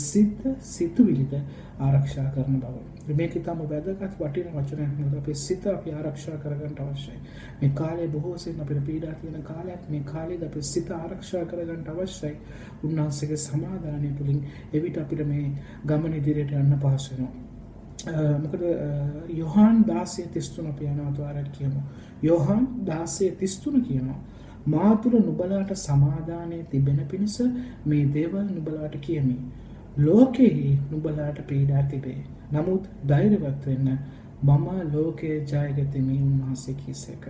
සිතුවිලිද ආරක්ෂා කරන බව. මේක ඉතාම වැදගත් වටින වචනයක්. මොකද අපේ සිත අපි ආරක්ෂා කරගන්න අවශ්‍යයි. මේ කාලේ බොහෝ සෙයින් අපිට පීඩා තියෙන කාලයක්. මේ කාලේදී අපේ සිත ආරක්ෂා කරගන්න අවශ්‍යයි. උන්වහන්සේගේ සමාදානය තුලින් එවිට අපිට මේ ගමන ඉදිරියට යන්න පහසු වෙනවා. මොකද යොහාන් 16:33 අපි අනාතුරක් කියමු. යොහාන් 16:33 කියනවා මා තුළ නුඹලාට සමාදානය තිබෙන පිණිස මේ දේවල් නුඹලාට කියමි. ලෝකෙහි නුඹලාට පීඩා තිබේ. නමුත් ධෛර්යවත් වෙන්න මම ලෝකයේ ජයගැතෙමි උන්වහන්සේ කීසේක.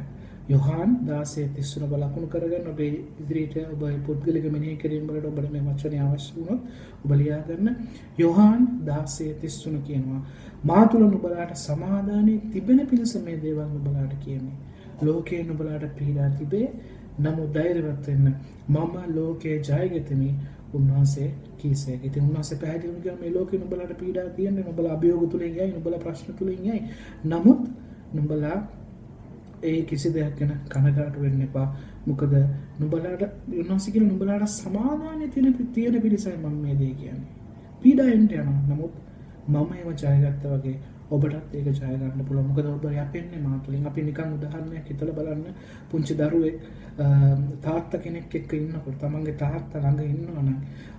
යොහාන් 16:33 බලකුණු කරගෙන ඔබ ඉදිරියට ඔබ පුද්ගලික මෙනෙහි කිරීම වලට ඔබට මේ වචනේ අවශ්‍ය වුණොත් ඔබ ලියා ගන්න. යොහාන් 16:33 කියනවා මා තුළ නුඹලාට සමාදානය තිබෙන පිණිස මේ දේවල් නුඹලාට කියමි. ලෝකයේ නුඹලාට පීඩා තිබේ. නමුත් ධෛර්යවත් වෙන්න මම ලෝකයේ ජයගැතෙමි උන්වහන්සේ කීසේක. ඉතින් උන්වහන්සේ පැහැදිලිවම කියනවා මේ ලෝකේ නුඹලාට පීඩා තියෙන්නේ නුඹලා අභියෝග තුලින් යයි නුඹලා ප්‍රශ්න තුලින් යයි. නමුත් නුඹලා ඒ කිසි දෙයක් ගැන කනගාටු වෙන්න එපා. මොකද නුඹලාට උන්වහන්සේ කියන නුඹලාට සමාදානය තියෙන පිළිසයි මම මේ දේ කියන්නේ. පීඩාවෙන් යනවා. නමුත් මම ඒව ජයගත්තා වගේ ඔබටත් ඒක ජය ගන්න පුළුවන්. මොකද ඔබ යැපෙන්නේ මා තුලින්. අපි නිකන් උදාහරණයක් හිතලා බලන්න. පුංචි දරුවෙක් තාත්තා කෙනෙක් එක්ක ඉන්නකොට තමන්ගේ තාත්තා ළඟ ඉන්නවා නම්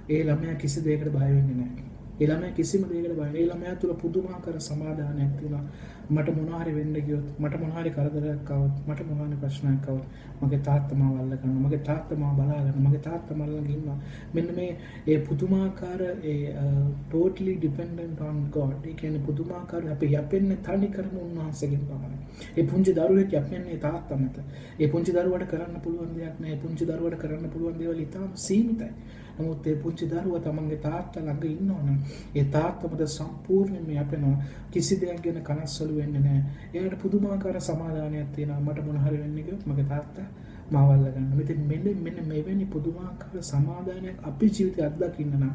ඒ ළමයා කිසි දෙයකට බය වෙන්නේ නැහැ. ඒ ළමයා කිසිම දෙයකට බය නැහැ. ඒ ළමයා තුල පුදුමාකාර සමාදානයක් තියෙනවා. මට මොනවා හරි වෙන්න ගියොත්, මට මොනවා හරි කරදරයක් ආවොත්, මට මොනවා හරි ප්‍රශ්නයක් ආවොත්, මගේ තාත්තා මාව අල්ල ගන්නවා. මගේ තාත්තා මාව බලා ගන්නවා. මගේ තාත්තා මල් ළඟ ඉන්නවා. මෙන්න මේ ඒ පුදුමාකාර totally dependent on God. ඒ කියන්නේ පුදුමාකාර අපි යැපෙන්නේ තනි කරම උන්වහන්සේගෙන් පමණයි. ඒ පුංචි දරුවෙක් යැපෙන්නේ තාත්තා මත. ඒ පුංචි දරුවට කරන්න පුළුවන් දෙයක් නෑ. ඒ පුංචි දරුවට කරන්න පුළුවන් දේවල් ඉතාම සීමිතයි. නමුත් ඒ පුංචි දරුවා තමන්ගේ තාත්තා ළඟ ඉන්නවනම් ඒ තාත්තා මත සම්පූර්ණයෙන්ම යැපෙනවා. කිසි දෙයක් ගැන කනස්සලු වෙන්නේ නැහැ. එයාට පුදුමාකාර සමාදානයක් තියෙනවා. මට මොන හරි වෙන්නේ කිව්වොත් මගේ තාත්තා මාව අල්ල ගන්නවා. මෙතෙන් මෙන්න මෙවැනි පුදුමාකාර සමාදානයක් අපේ ජීවිතේ අත්දකින්න නම්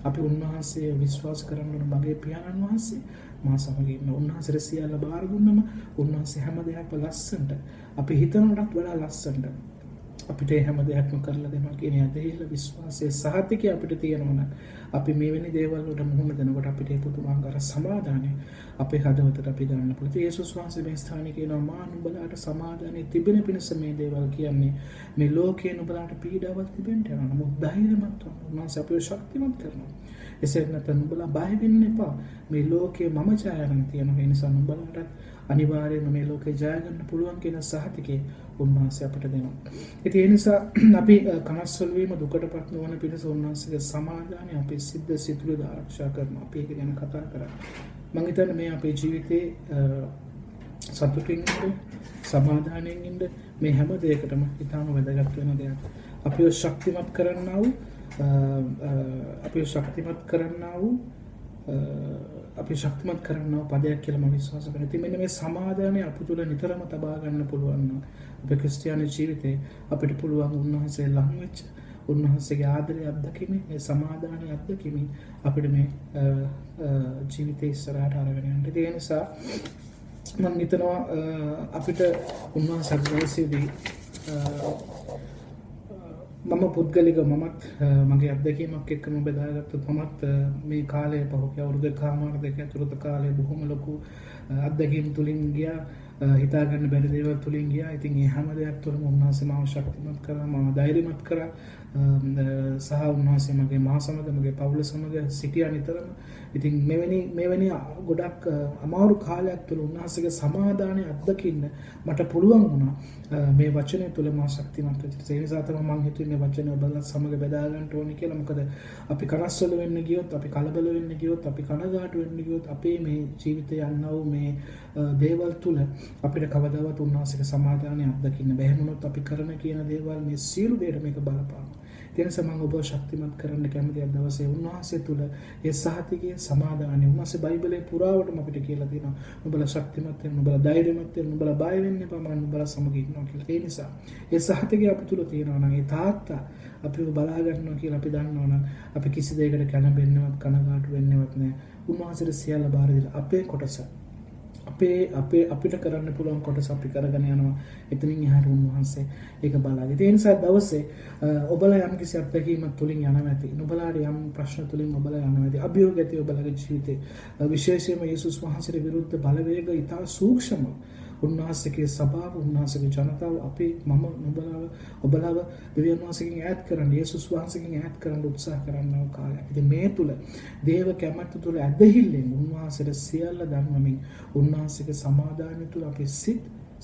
අපි උන්වහන්සේ විශ්වාස කරන්න ඕන. මගේ පියාණන් වහන්සේ මා සමග ඉන්න. උන්වහන්සේට සියල්ල බාර දුන්නම උන්වහන්සේ හැම දෙයක්ම ලස්සනට අපි හිතනටත් වඩා ලස්සනට අපිට හැම දෙයක්ම කරලා දෙනවා කියන ඇදහිල්ල විශ්වාසයේ සහතිකය අපිට තියෙනවා නම් අපි මෙවැනි දේවල් වලට මුහුණ දෙනකොට අපිට ඒ පුදුමාකාර සමාදානය අපේ හදවතට අපි ගන්න පුළුවන්. යේසුස් වහන්සේ මේ ස්ථානයේ කියනවා මා නුඹලාට සමාදානය තිබෙන පිණිස මේ දේවල් කියන්නේ. මේ ලෝකයේ නුඹලාට පීඩාවක් තිබෙන්න යනවා. නමුත් ධෛර්යමත් වන්න. උන්වහන්සේ අපිව ශක්තිමත් කරනවා. එසේ නැත්නම් නුඹලා බය වෙන්න එපා. මේ ලෝකයේ මම ජය ගන්න තියෙනවා. ඒ නිසා නුඹලාට අනිවාර්යයෙන්ම මේ ලෝකේ ජය ගන්න පුළුවන් කියන සහතිකේ උන්වහන්සේ අපට දෙනවා. ඉතින් ඒ නිසා අපි කනස්සල් වීම දුකටපත් නොවන පිණිස උන්වහන්සේගේ සමාදානය අපේ සිද්ද සිතුවිලි ආරක්ෂා කරනවා. අපි ඒක ගැන කතා කරා. මම හිතන්නේ මේ අපේ ජීවිතේ සතුටින් ඉන්න, සමාදානයෙන් ඉන්න මේ හැම දෙයකටම ඉතාම වැදගත් වෙන දෙයක්. අපිව ශක්තිමත් කරන්නා වූ අපිව ශක්තිමත් කරන්නා වූ අපි ශක්තිමත් කරන්නා පදයක් කියලා මම විශ්වාස කරනවා. ඉතින් මෙන්න මේ සමාදානය අප තුළ නිතරම තබා ගන්න පුළුවන් නම් අපේ ක්‍රිස්තියානි ජීවිතේ අපිට පුළුවන් උන්වහන්සේ ළඟ වෙච්ච උන්වහන්සේගේ ආදරය අත්දැකීමේ මේ සමාදානය අත්දැකීමේ අපිට මේ ජීවිතේ ඉස්සරහට අරගෙන යන්න. ඒ නිසා මම හිතනවා අපිට උන්වහන්සේ අත්දැකීමේදී මම පුද්ගලික මමත් මගේ අත්දැකීමක් එක්කම බෙදාගත්තොත් මමත් මේ කාලය පහුගිය අවුරුදු කමාර දෙක ඇතුළත කාලේ බොහොම ලොකු අත්දැකීම් තුලින් ගියා. හිතා ගන්න බැරි දේවල් තුලින් ගියා. ඉතින් මේ හැම දෙයක් තුළම උන්වහන්සේ මාව ශක්තිමත් කරා, මාව ධෛර්යමත් කරා. සහ උන්වහන්සේ මගේ මා සමග මගේ පවුල සමග සිටියා නිතරම. ඉතින් මෙවැනි ගොඩක් අමාරු කාලයක් තුළ උන්වහන්සේගේ සමාදානය අත්දකින්න මට පුළුවන් වුණා. මේ වචනය තුළ මා ශක්තිමත් වෙච්ච. ඒ නිසා තමයි මම හිතුවේ මේ වචනය ඔබලා සමග බෙදා ගන්න ඕනේ කියලා. මොකද අපි කරස්සල වෙන්න ගියොත්, අපි කලබල වෙන්න ගියොත්, අපි කනගාටු වෙන්න ගියොත් අපේ මේ ජීවිතය යන්නව මේ දේවල් තුළ අපිට කවදාවත් උන්වහන්සේගේ සමාදානය අත්දකින්න බැහැ. මොනොත් අපි කරන කියන දේවල් මේ සියලු දේට මේක බලපානවා. ඒ නිසා මම ඔබව ශක්තිමත් කරන්න කැමතියි අද දවසේ උන්වහන්සේ තුළ ඒ සහතිකයේ සමාදානය. උන්වහන්සේ බයිබලයේ පුරාවටම අපිට කියලා තියෙනවා. නුඹලා ශක්තිමත් වෙන්න, නුඹලා ධෛර්යමත් වෙන්න, නුඹලා බය වෙන්න එපා. මම නුඹලා සමග ඉන්නවා කියලා. ඒ නිසා ඒ සහතිකය අපි තුළ තියෙනවා නම් ඒ තාත්තා අපිව බලා ගන්නවා කියලා අපි දන්නවා නම් අපි කිසි දෙයකට කැළඹෙන්නවත් කනගාටු වෙන්නවත් නැහැ. උන්වහන්සේට සියල්ල බාර දීලා අපේ කොටස අපිට කරන්න පුළුවන් කොටස අපි කරගෙන යනවා. එතනින් එහාට උන්වහන්සේ ඒක බලාගෙන. ඒ නිසා දවසේ ඔබලා යම් කිසි අත්දැකීමක් තුලින් යනවා ඇති. ඔබලාට යම් ප්‍රශ්න තුලින් ඔබලා යනවා ඇති. අභියෝග ඇති ඔබලාගේ ජීවිතේ. විශේෂයෙන්ම යේසුස් වහන්සේට විරුද්ධ බලවේග ඉතා සූක්ෂම. උන්වහන්සේගේ සභාව, උන්වහන්සේගේ ජනතාව අපේ ඔබලාව දෙවියන් වහන්සේගෙන් ඈත් කරන්න, යේසුස් වහන්සේගෙන් ඈත් කරන්න උත්සාහ කරනව කාලයක්. ඉතින් මේ තුල දේව කැමැත්ත තුල ඇදහිල්ලෙන් උන්වහන්සේට සියල්ල දන්වමින් උන්වහන්සේගේ සමාදානය තුල අපේ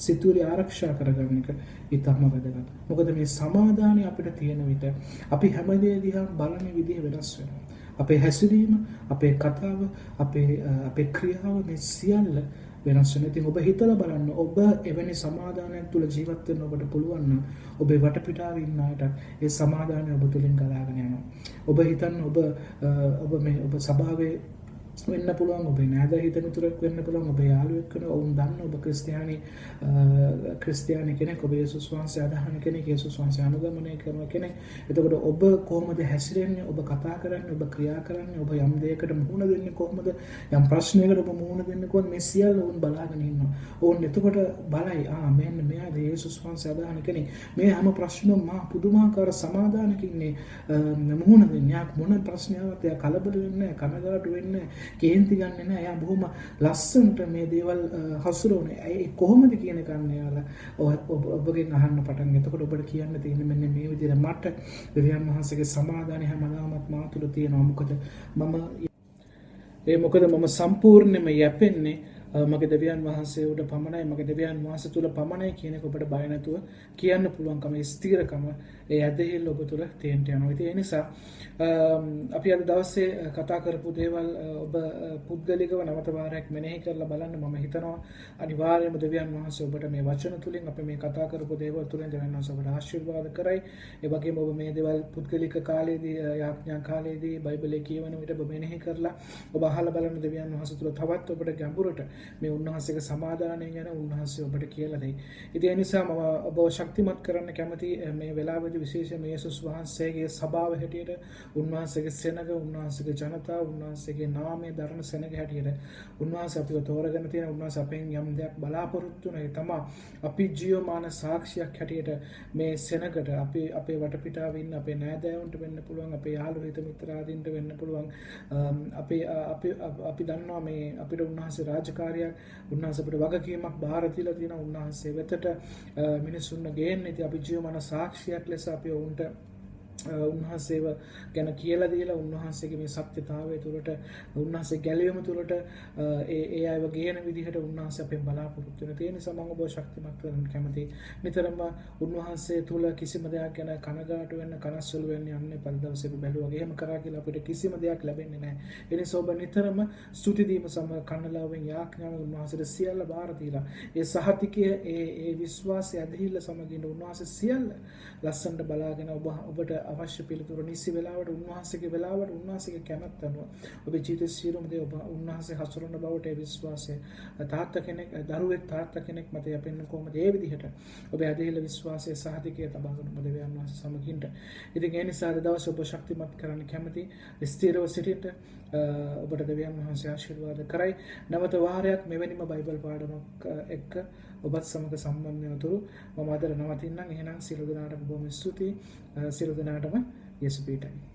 සිතුවිලි ආරක්ෂා කරගන්න එක ඉතාම වැදගත්. මොකද මේ සමාදානය අපිට තියෙන විට අපි හැම දේ දිහා බලන විදිහ වෙනස් වෙනවා. අපේ හැසිරීම, අපේ කතාව, අපේ ක්‍රියාව මේ සියල්ල වෙනස් වෙනවා. ඉතින් ඔබ හිතලා බලන්න, ඔබ එවැනි සමාදානයක් තුල ජීවත් වෙන්න ඔබට පුළුවන් නම් ඔබේ වටපිටාවේ ඉන්න අයට ඒ සමාදානය ඔබ තුලින් ගලාගෙන යනවා. ඔබ හිතන්න ඔබ සභාවේ වෙන්න පුළුවන්, ඔබේ නෑදෑ හිතමිතුරෙක් වෙන්න පුළුවන්, ඔබේ යාළුවෙක් වෙන, ඔවුන් දන්න ඔබ ක්‍රිස්තියානි කෙනෙක්, ඔබ යේසුස් වහන්සේ අදහන කෙනෙක්, යේසුස් වහන්සේ අනුගමනය කරන කෙනෙක්. එතකොට ඔබ කොහොමද හැසිරෙන්නේ, ඔබ කතා කරන්නේ, ඔබ ක්‍රියා කරන්නේ, ඔබ යම් දෙයකට මුහුණ දෙන්නේ කොහොමද, යම් ප්‍රශ්නයකට ඔබ මුහුණ දෙන්නේ කොහොමද, මේ සියල්ල ඔවුන් බලාගෙන ඉන්නවා. ඔවුන් එතකොට බලයි මෙන්න මෙයාද යේසුස් වහන්සේ අදහන කෙනෙක්. මේ හැම ප්‍රශ්නෙම මා පුදුමාකාර සමාදානකින් මුහුණ දෙන්නේ. යා මොන ප්‍රශ්නයක්වත් එයා කලබල වෙන්නේ නැහැ, කනගාටු වෙන්නේ නැහැ, කේන්ති ගන්නෙ නැහැ. එයා බොහොම ලස්සනට මේ දේවල් හසුරුවන්නේ. ඒ කොහොමද කියන කන්නේ යාලා ඔබගෙන් අහන්න පටන් ගන්න. එතකොට ඔබට කියන්න තියෙන්නේ මෙන්න මේ විදිහට මට දෙවියන් වහන්සේගේ සමාදානය හැමදාමත් මා තුළ තියෙනවා. මොකද මම ඒ මොකද මම සම්පූර්ණයෙන්ම යැපෙන්නේ මගේ දෙවියන් වහන්සේ උඩ පමණයි, මගේ දෙවියන් වහන්සේ තුල පමණයි කියන එක ඔබට බය නැතුව කියන්න පුළුවන්කම, ස්ථිරකම ඒ ඇදහිල්ල ඔබ තුල තියෙන්න යනවා. ඉතින් ඒ නිසා අපි අද දවසේ කතා කරපු දේවල් ඔබ පුද්ගලිකව නැවත වාරයක් මෙනෙහි කරලා බලන්න. මම හිතනවා අනිවාර්යයෙන්ම දෙවියන් වහන්සේ ඔබට මේ වචන තුලින් අපි මේ කතා කරපු දේවල් තුලින් දෙවියන් වහන්සේ ඔබට ආශිර්වාද කරයි. ඒ වගේම ඔබ මේ දේවල් පුද්ගලික කාලයේදී, යාඥා කාලයේදී, බයිබලයේ කියවන විට ඔබ මෙනෙහි කරලා ඔබ අහලා බලන දෙවියන් වහන්සේ තුල තවත් ඔබට ගැඹුරට මේ උන්වහන්සේගේ සමාදානය ගැන උන්වහන්සේ ඔබට කියලා දෙයි. ඉතින් ඒ නිසා මම ඔබ ශක්තිමත් කරන්න කැමති මේ වෙලාවේදී විශේෂයෙන්ම යේසුස් වහන්සේගේ සභාව හැටියට, උන්වහන්සේගේ සෙනග, උන්වහන්සේගේ ජනතාව, උන්වහන්සේගේ නාමය දරන සෙනග හැටියට උන්වහන්සේ අපිව තෝරගෙන තියෙන, උන්වහන්සේ අපෙන් යම් දෙයක් බලාපොරොත්තු වෙන, ඒ තමයි අපි ජීවමාන සාක්ෂියක් හැටියට මේ සෙනගට, අපේ වටපිටාවේ ඉන්න අපේ නෑදෑයන්ට වෙන්න පුළුවන්, අපේ යාළු හිත මිත්‍රාදීන්ට වෙන්න පුළුවන්. අපි දන්නවා මේ අපිට උන්වහන්සේ රාජකාරියක්, උන්වහන්සේ අපිට වගකීමක් බාර දීලා තියෙනවා. උන්වහන්සේ වෙතට මිනිසුන්ව ගේන්න. ඉතින් අපි ජීවමාන සාක්ෂියක් ලෙස අපි උන්ට උන්වහන්සේව ගැන කියලා දීලා, උන්වහන්සේගේ මේ සත්‍යතාවය තුළට, උන්වහන්සේ ගැලවීම තුළට ඒ අයව ගේන විදිහට උන්වහන්සේ අපෙන් බලාපොරොත්තු වෙනවා. ඒ නිසා මම ඔබ ශක්තිමත් කරන්න කැමතියි. නිතරම උන්වහන්සේ තුළ කිසිම දෙයක් ගැන කනගාටු වෙන්න, කනස්සලු වෙන්න යන්නේ පරිදවසේ බැලුවා. එහෙම කරා කියලා අපිට කිසිම දෙයක් ලැබෙන්නේ නැහැ. ඒ නිසා ඔබ නිතරම ස්තුති දීම සමග කන්නලාවෙන් යාඥාවෙන් උන්වහන්සේට සියල්ල බාර දීලා, ඒ සහතිකය, ඒ විශ්වාසය ඇදහිල්ල සමගින් උන්වහන්සේ සියල්ල ලස්සනට බලාගෙන ඔබට අවශ්‍ය පිළිතුර නිසි වෙලාවට, උන්වහන්සේගේ වෙලාවට, උන්වහන්සේගේ කැමැත්ත අනුව ඔබේ ජීවිතයේ සියලුම දේ ඔබ උන්වහන්සේ හසුරවන බවට ඒ විශ්වාසය, තාත්තා කෙනෙක්, දරුවෙක් තාත්තා කෙනෙක් මත යැපෙන්න කොහොමද ඒ විදිහට ඔබ ඇදහිල්ල විශ්වාසයේ සහතිකය තබාගෙන ඔබ දෙවියන් වහන්සේ සමගින්ට. ඉතින් ඒ නිසා අද දවසේ ඔබ ශක්තිමත් කරන්න කැමති, ස්ථිරව සිටින්න ඔබට දෙවියන් වහන්සේ ආශිර්වාද කරයි. නැවත වාරයක් මෙවැනිම බයිබල් පාඩමක් එක්ක ඔබත් සමග සම්බන්ධ වෙනතුරු මම අද නවතින්නම්. එහෙනම් සියලු දෙනාටම බොහොම ස්තුතියි. සියලු දෙනාටම යේසු පීඨයි.